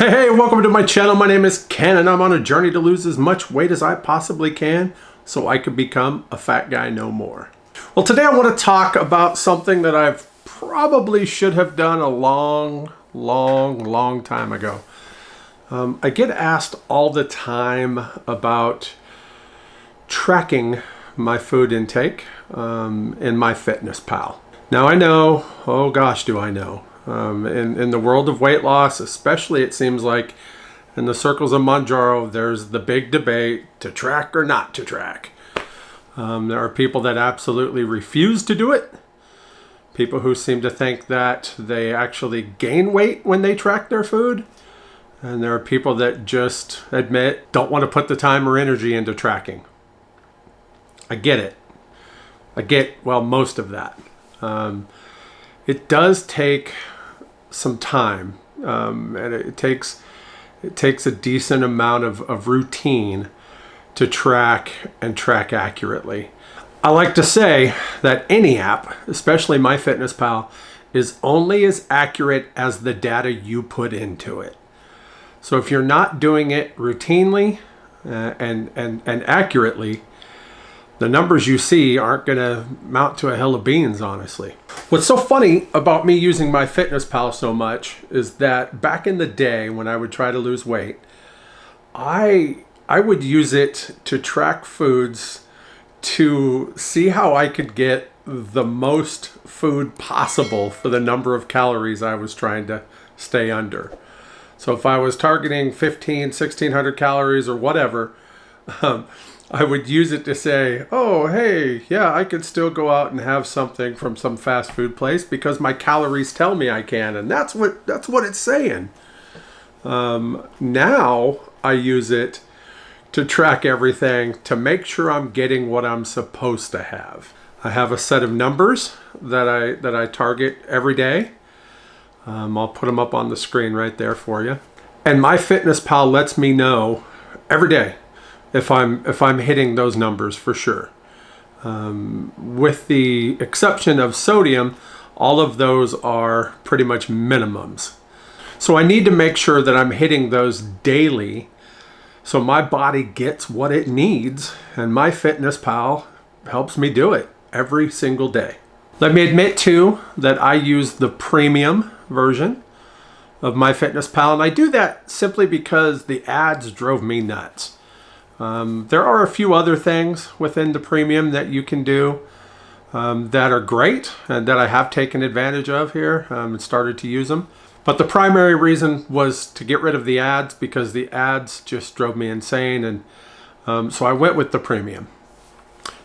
Hey, welcome to my channel. My name is Ken and I'm on a journey to lose as much weight as I possibly can so I can become a fat guy no more. Well, today I want to talk about something that I've probably should have done a long time ago. I get asked all the time about tracking my food intake in Myfitnesspal. Now I know, oh gosh, do I know. In the world of weight loss, especially, it seems like in the circles of Mounjaro, there's the big debate to track or not to track. There are people that absolutely refuse to do it. People who seem to think that they actually gain weight when they track their food. And there are people that just admit, don't want to put the time or energy into tracking. I get it. I get, well, most of that. It does take some time, and it takes a decent amount of routine to track and track accurately. I like to say that any app, especially Myfitnesspal, is only as accurate as the data you put into it. So if you're not doing it routinely and accurately, the numbers you see aren't going to mount to a hill of beans, honestly. What's so funny about me using Myfitnesspal so much is that back in the day when I would try to lose weight, I would use it to track foods to see how I could get the most food possible for the number of calories I was trying to stay under. So if I was targeting 1600 calories or whatever, I would use it to say, oh, hey, yeah, I could still go out and have something from some fast food place because my calories tell me I can. And that's what it's saying. Now I use it to track everything to make sure I'm getting what I'm supposed to have. I have a set of numbers that I target every day. I'll put them up on the screen right there for you. And Myfitnesspal lets me know every day if I'm hitting those numbers for sure. With the exception of sodium, all of those are pretty much minimums. So I need to make sure that I'm hitting those daily so my body gets what it needs, and Myfitnesspal helps me do it every single day. Let me admit too that I use the premium version of Myfitnesspal, and I do that simply because the ads drove me nuts. There are a few other things within the premium that you can do that are great and that I have taken advantage of here and started to use them. But the primary reason was to get rid of the ads because the ads just drove me insane, and so I went with the premium.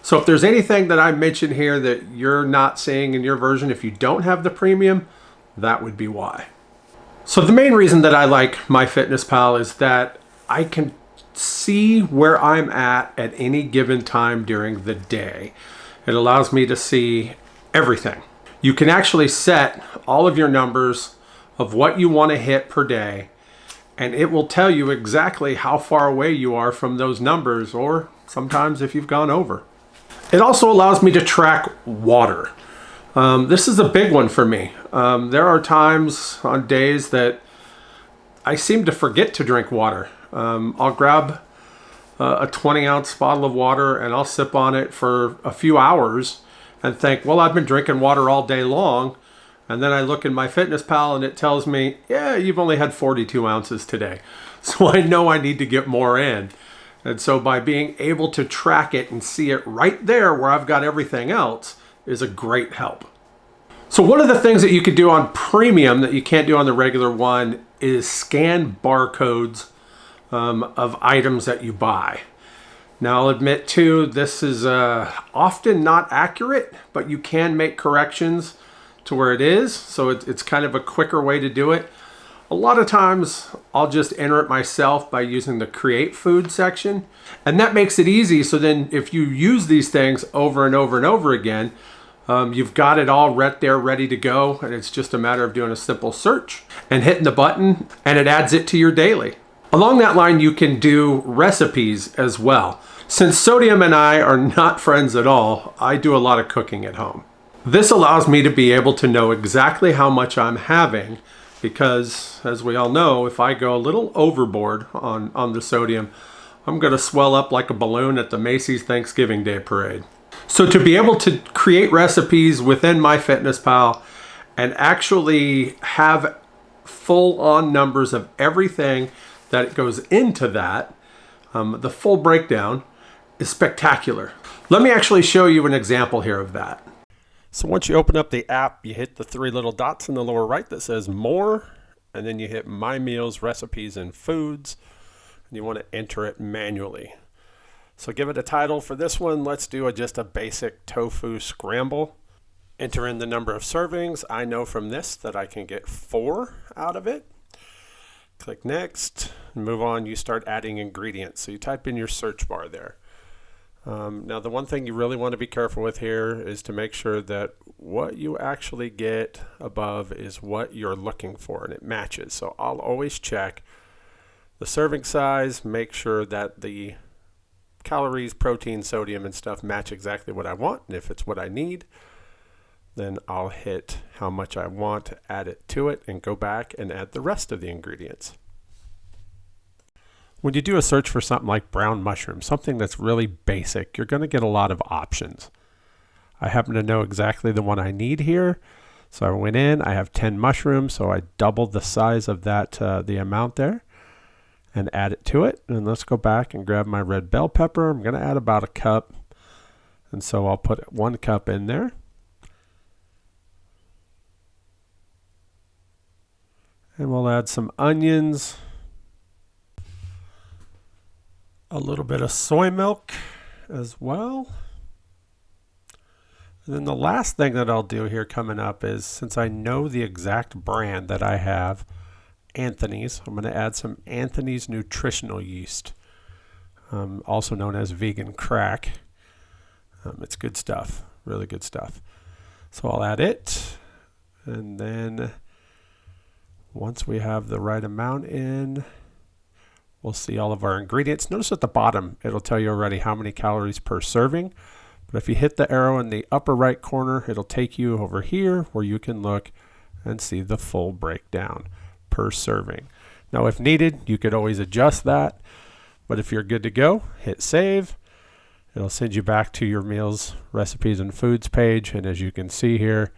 So if there's anything that I mentioned here that you're not seeing in your version, if you don't have the premium, that would be why. So the main reason that I like Myfitnesspal is that I can see where I'm at any given time during the day. It allows me to see everything. You can actually set all of your numbers of what you want to hit per day, and it will tell you exactly how far away you are from those numbers, or sometimes if you've gone over. It also allows me to track water. This is a big one for me. There are times on days that I seem to forget to drink water. I'll grab a 20-ounce bottle of water and I'll sip on it for a few hours and think, well, I've been drinking water all day long. And then I look in Myfitnesspal and it tells me, yeah, you've only had 42 ounces today. So I know I need to get more in. And so by being able to track it and see it right there where I've got everything else is a great help. So one of the things that you could do on premium that you can't do on the regular one is scan barcodes of items that you buy. Now I'll admit too, this is often not accurate, but you can make corrections to where it is. So it's kind of a quicker way to do it. A lot of times I'll just enter it myself by using the create food section. And that makes it easy. So then if you use these things over and over and over again, you've got it all right there ready to go. And it's just a matter of doing a simple search and hitting the button and it adds it to your daily. Along that line, you can do recipes as well. Since Sodium and I are not friends at all, I do a lot of cooking at home. This allows me to be able to know exactly how much I'm having because as we all know, if I go a little overboard on the sodium, I'm going to swell up like a balloon at the Macy's Thanksgiving Day Parade. So to be able to create recipes within Myfitnesspal and actually have full-on numbers of everything that goes into that, the full breakdown is spectacular. Let me actually show you an example here of that. So once you open up the app, you hit the three little dots in the lower right that says More, and then you hit My Meals, Recipes, and Foods, and you want to enter it manually. So give it a title for this one. Let's do just a basic tofu scramble. Enter in the number of servings. I know from this that I can get 4 out of it. Click Next, and move on. You start adding ingredients. So you type in your search bar there. Now the one thing you really want to be careful with here is to make sure that what you actually get above is what you're looking for and it matches. So I'll always check the serving size, make sure that the calories, protein, sodium, and stuff match exactly what I want. And if it's what I need, then I'll hit how much I want, add it to it, and go back and add the rest of the ingredients. When you do a search for something like brown mushroom, something that's really basic, you're going to get a lot of options. I happen to know exactly the one I need here. So I went in, I have 10 mushrooms, so I doubled the size of that, the amount there, and add it to it. And let's go back and grab my red bell pepper. I'm going to add about a cup. And so I'll put 1 cup in there. And we'll add some onions, a little bit of soy milk as well. And then the last thing that I'll do here coming up is, since I know the exact brand that I have, Anthony's, I'm going to add some Anthony's nutritional yeast, also known as vegan crack. It's good stuff, really good stuff. So I'll add it, and then once we have the right amount in, we'll see all of our ingredients. Notice at the bottom, it'll tell you already how many calories per serving. But if you hit the arrow in the upper right corner, it'll take you over here where you can look and see the full breakdown per serving. Now, if needed, you could always adjust that. But if you're good to go, hit save. It'll send you back to your meals, recipes, and foods page. And as you can see here,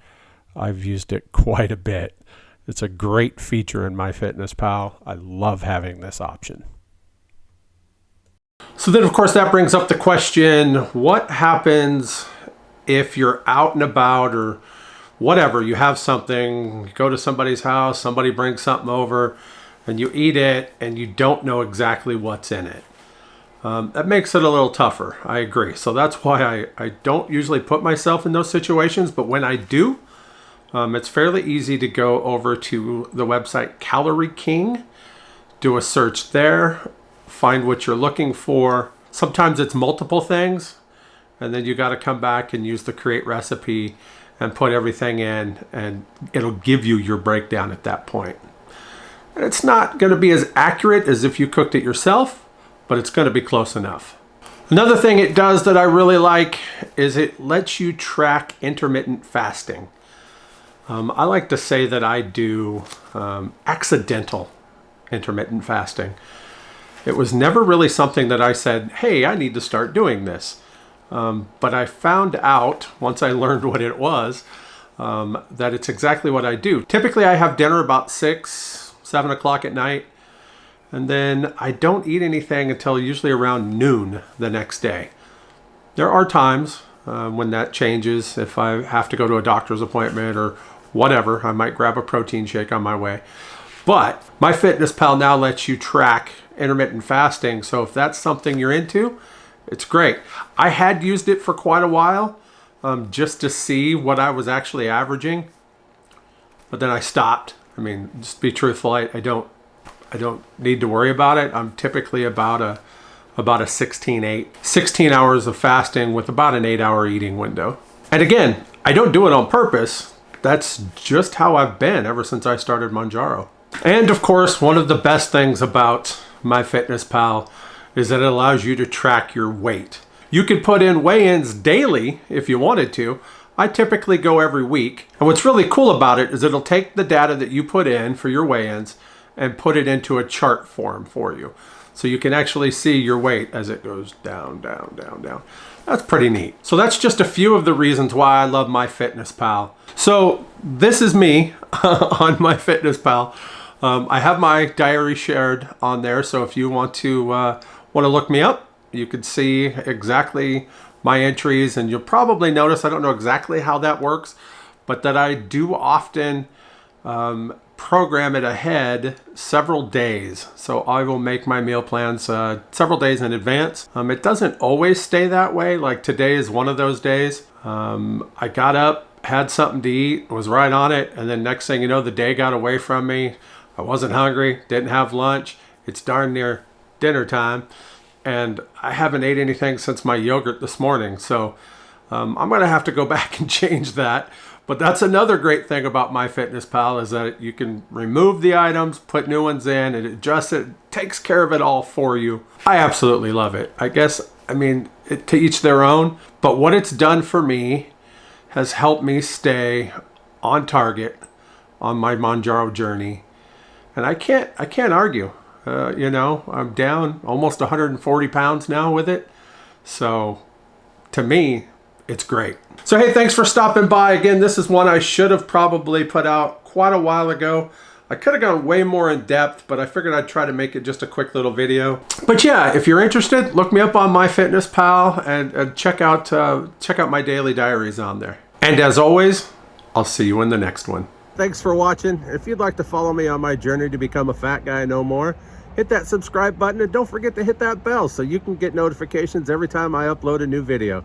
I've used it quite a bit. It's a great feature in Myfitnesspal. I love having this option. So then, of course, that brings up the question, what happens if you're out and about or whatever, you have something, you go to somebody's house, somebody brings something over, and you eat it, and you don't know exactly what's in it. That makes it a little tougher, I agree. So that's why I don't usually put myself in those situations, but when I do, it's fairly easy to go over to the website Calorie King, do a search there, find what you're looking for. Sometimes it's multiple things, and then you got to come back and use the create recipe and put everything in, and it'll give you your breakdown at that point. And it's not going to be as accurate as if you cooked it yourself, but it's going to be close enough. Another thing it does that I really like is it lets you track intermittent fasting. I like to say that I do accidental intermittent fasting. It was never really something that I said, hey, I need to start doing this. But I found out, once I learned what it was, that it's exactly what I do. Typically, I have dinner about 6, 7 o'clock at night, and then I don't eat anything until usually around noon the next day. There are times when that changes. If I have to go to a doctor's appointment or whatever, I might grab a protein shake on my way. But Myfitnesspal now lets you track intermittent fasting. So if that's something you're into, it's great. I had used it for quite a while just to see what I was actually averaging. But then I stopped. I mean, just to be truthful, I don't need to worry about it. I'm typically about a 16-8. 16 hours of fasting with about an 8-hour eating window. And again, I don't do it on purpose. That's just how I've been ever since I started Mounjaro. And of course, one of the best things about Myfitnesspal is that it allows you to track your weight. You could put in weigh-ins daily if you wanted to. I typically go every week. And what's really cool about it is it'll take the data that you put in for your weigh-ins and put it into a chart form for you. So you can actually see your weight as it goes down, down, down, down. That's pretty neat. So that's just a few of the reasons why I love Myfitnesspal. So this is me on Myfitnesspal. I have my diary shared on there, so if you want to look me up, you can see exactly my entries, and you'll probably notice, I don't know exactly how that works, but that I do often program it ahead several days. So I will make my meal plans several days in advance. It doesn't always stay that way. Like today is one of those days. I got up, had something to eat, was right on it, and then next thing you know, the day got away from me. I wasn't hungry, didn't have lunch. It's darn near dinner time, and I haven't ate anything since my yogurt this morning. So I'm gonna have to go back and change that. But that's another great thing about Myfitnesspal, is that you can remove the items, put new ones in, it adjusts it, takes care of it all for you. I absolutely love it. I mean, to each their own, but what it's done for me has helped me stay on target on my Mounjaro journey. And I can't argue. You know, I'm down almost 140 pounds now with it. So to me, it's great. So hey, thanks for stopping by. Again, this is one I should have probably put out quite a while ago. I could have gone way more in depth, but I figured I'd try to make it just a quick little video. But yeah, if you're interested, look me up on Myfitnesspal and check out my daily diaries on there. And as always, I'll see you in the next one. Thanks for watching. If you'd like to follow me on my journey to become a fat guy no more, hit that subscribe button and don't forget to hit that bell so you can get notifications every time I upload a new video.